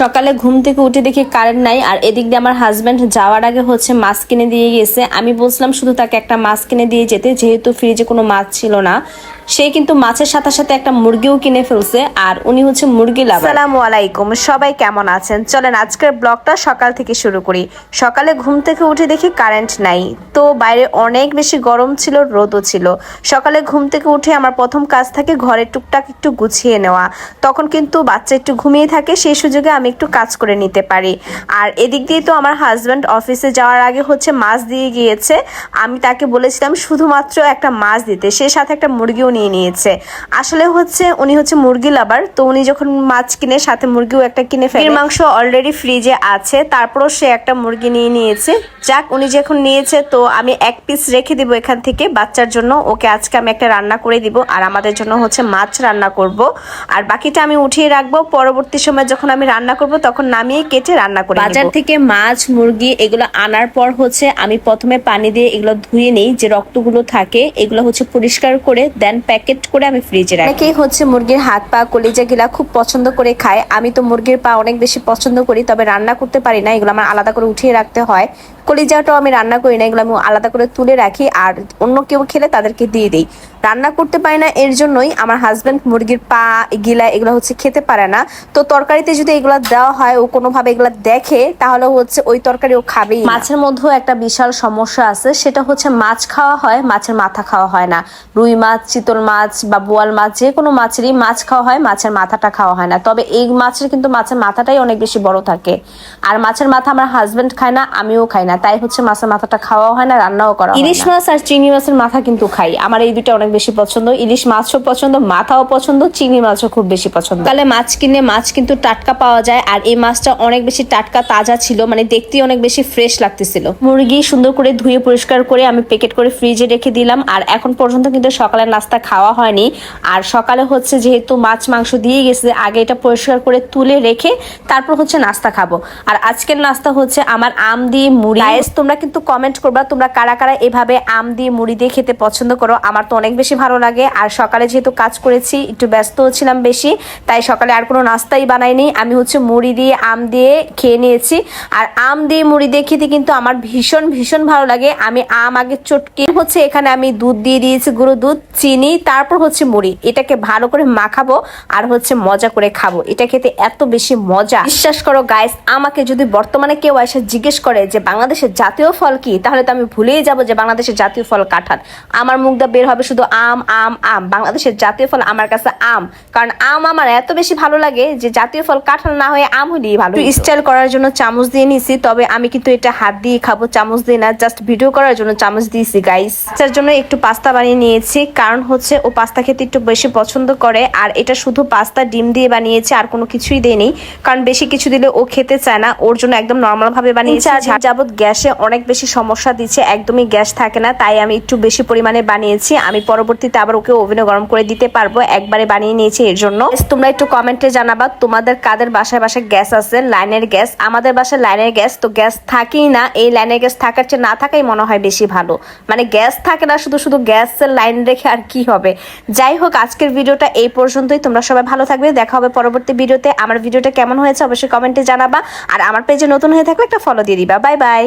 সকালে ঘুম থেকে উঠে দেখি কারেন্ট নাই, আর এদিক দিয়ে আমার হাজব্যান্ড যাওয়ার আগে মাছ কিনে দিয়ে গেছে। আমি বলছিলাম শুধু তাকে একটা মাছ কিনে দিয়ে যেতে, যেহেতু ফ্রিজে কোনো মাছ ছিল না। সে কিন্তু মাছের সাথে সাথে একটা মুরগিও কিনে ফেলছে, আর উনি মুরগি লাভার। আসসালামু আলাইকুম, সবাই কেমন আছেন? চলেন আজকের ব্লগটা সকাল থেকে শুরু করি। সকালে ঘুম থেকে উঠে দেখি কারেন্ট নাই, তো বাইরে অনেক বেশি গরম ছিল, রোদও ছিল। সকালে ঘুম থেকে উঠে আমার প্রথম কাজ থাকে ঘরের টুকটাক একটু গুছিয়ে নেওয়া। তখন কিন্তু বাচ্চা একটু ঘুমিয়ে থাকে, সেই সুযোগে আমি একটু কাজ করে নিতে পারি। আর এদিক দিয়ে তো আমার হাজব্যান্ড অফিসে যাওয়ার আগে মাছ দিয়ে গিয়েছে। আমি তাকে বলেছিলাম শুধুমাত্র একটা মাছ দিতে, সে সাথে একটা মুরগিও নিয়ে নিয়েছে। আসলে উনি মুরগি লাভার, তো উনি যখন মাছ কিনে সাথে মুরগিও একটা কিনে ফেলে। মাংস অলরেডি ফ্রিজে আছে, তারপরও সে একটা মুরগি নিয়ে নিয়েছে। যাক, উনি যখন নিয়েছে তো আমি এক পিস রেখে দিব এখান থেকে বাচ্চার জন্য। ওকে আজকে আমি একটা রান্না করে দিব, আর আমাদের জন্য মাছ রান্না করব। আর বাকিটা আমি উঠিয়ে রাখবো, পরবর্তী সময় যখন আমি রান্না করব তখন নামিয়ে কেটে রান্না করে নিব। বাজার থেকে মাছ মুরগি এগুলো আনার পর আমি প্রথমে পানি দিয়ে এগুলো ধুয়ে নেই, যে রক্তগুলো থাকে এগুলো পরিষ্কার করে দেন প্যাকেট করে আমি ফ্রিজে রাখি। অনেকেই মুরগির হাত পা কলিজা গিলা খুব পছন্দ করে খায়। আমি তো মুরগির পা অনেক বেশি পছন্দ করি, তবে রান্না করতে পারি না, এগুলো আমার আলাদা করে উঠিয়ে রাখতে হয়। কলিজাটাও আমি রান্না করি না, এগুলো আমি আলাদা করে তুলে রাখি, আর অন্য কেউ খেলে তাদেরকে দিয়ে দিই। রান্না করতে পারি না, এর জন্যই আমার হাজব্যান্ড মুরগির পা গিলা এগুলো খেতে পারে না। তো তরকারিতে যদি এগুলো দেওয়া হয়, ও কোনোভাবে এগুলো দেখে, তাহলে ওই তরকারি ও খাবেই। মাছের মধ্যেও একটা বিশাল সমস্যা আছে, সেটা মাছ খাওয়া হয়, মাছের মাথা খাওয়া হয় না। রুই মাছ, চিতল মাছ বা বোয়াল মাছ, যে কোনো মাছেরই মাছ খাওয়া হয়, মাছের মাথাটা খাওয়া হয় না। তবে এই মাছের কিন্তু মাছের মাথাটাই অনেক বেশি বড় থাকে, আর মাছের মাথা আমার হাজব্যান্ড খায় না, আমিও খাই না, তাই মাছের মাথাটা খাওয়াও হয় না, রান্নাও করা হয় না। ইলিশ মাছ আর চিংড়ি মাছের মাথা কিন্তু খাই, আমার এই দুটো অনেক বেশি পছন্দ। ইলিশ মাছও পছন্দ, মাথাও পছন্দ, চিংড়ি মাছও খুব বেশি পছন্দ। তাহলে মাছ কিনলে মাছ কিন্তু টাটকা পাওয়া যায়, আর এই মাছটা অনেক বেশি টাটকা তাজা ছিল, মানে দেখতে অনেক বেশি ফ্রেশ লাগতেছিল। মুরগি সুন্দর করে ধুয়ে পরিষ্কার করে আমি প্যাকেট করে ফ্রিজে রেখে দিলাম। আর এখন পর্যন্ত কিন্তু সকালের নাস্তা খাওয়া হয়নি। আর সকালে যেহেতু মাছ মাংস দিয়ে গেছে, আগে এটা পরিষ্কার করে তুলে রেখে তারপর নাস্তা খাবো। আর আজকের নাস্তা আমার আম দিয়ে মুড়ি। তোমরা কিন্তু কমেন্ট করবা তোমরা কারা কারা এভাবে আম দিয়ে মুড়ি দিয়ে খেতে পছন্দ করো। আমার তো অনেক বেশি ভালো লাগে। আর সকালে যেহেতু কাজ করেছি, একটু ব্যস্ত ছিলাম বেশি, তাই সকালে আর কোনো নাস্তাই বানাইনি। আমি মুড়ি দিয়ে আম দিয়ে খেয়ে নিয়েছি। আর আম দিয়ে মুড়ি দিয়ে খেতে কিন্তু আমার ভীষণ ভীষণ ভালো লাগে। আমি আম আগে চটকে এখানে আমি দুধ দিয়ে দিয়েছি, গুঁড়ো দুধ, চিনি, তারপর মুড়ি, এটাকে ভালো করে মাখাবো আর মজা করে খাবো। এটা খেতে এত বেশি মজা, বিশ্বাস করো গাইস। আমাকে যদি বর্তমানে কেউ এসে জিজ্ঞেস করে যে বাংলাদেশের জাতীয় ফল কি, তাহলে তো আমি ভুলেই যাবো যে বাংলাদেশের জাতীয় ফল কাঁঠাল। আমার মুখ দিয়ে বের হবে শুধু আম আম আম। বাংলাদেশের জাতীয় ফল আমার কাছে আম, কারণ আম আমার এত বেশি ভালো লাগে যে জাতীয় ফল কাঁঠাল না হয়ে আম হলেই ভালো। স্টাইল করার জন্য চামচ দিয়ে নিয়েছি, তবে আমি কিন্তু এটা হাত দিয়ে খাবো, চামচ দিয়ে না। জাস্ট ভিডিও করার জন্য চামচ দিয়েছি গাইস। তার জন্য একটু পাস্তা বানিয়ে নিয়েছি, কারণ ও পাস্তা খেতে একটু বেশি পছন্দ করে। আর এটা শুধু পাস্তা ডিম দিয়ে বানিয়েছে, আর কোনো কিছুই দেয়নি, কারণ বেশি কিছু দিলে ও খেতে চায় না। ওর জন্য একদম নর্মাল ভাবে বানিয়েছি। যাবত গ্যাসে অনেক বেশি সমস্যা দিচ্ছে, একদমই গ্যাস থাকে না, তাই আমি একটু বেশি পরিমাণে বানিয়েছি। আমি পরবর্তীতে আবার ওকে ওভেনে গরম করে দিতে পারবো, একবারে বানিয়ে নিয়েছি এর জন্য। তোমরা একটু কমেন্টে জানাবা তোমাদের কাদের বাসায় বাসায় গ্যাস আছে, লাইনের গ্যাস। আমাদের বাসায় লাইনের গ্যাস তো গ্যাস থাকেই না। এই লাইনের গ্যাস থাকার চেয়ে না থাকাই মনে হয় বেশি ভালো। মানে গ্যাস থাকে না, শুধু শুধু গ্যাসের লাইন রেখে আর কি হবে। যাই হোক, আজকের ভিডিওটা এই পর্যন্তই। তোমরা সবাই ভালো থাকবে, দেখা হবে পরবর্তী ভিডিওতে। আমার ভিডিওটা কেমন হয়েছে অবশ্যই কমেন্টে জানাবা, আর আমার পেজে নতুন হয়ে থাকলে একটা ফলো দিয়ে দিবা। Bye bye.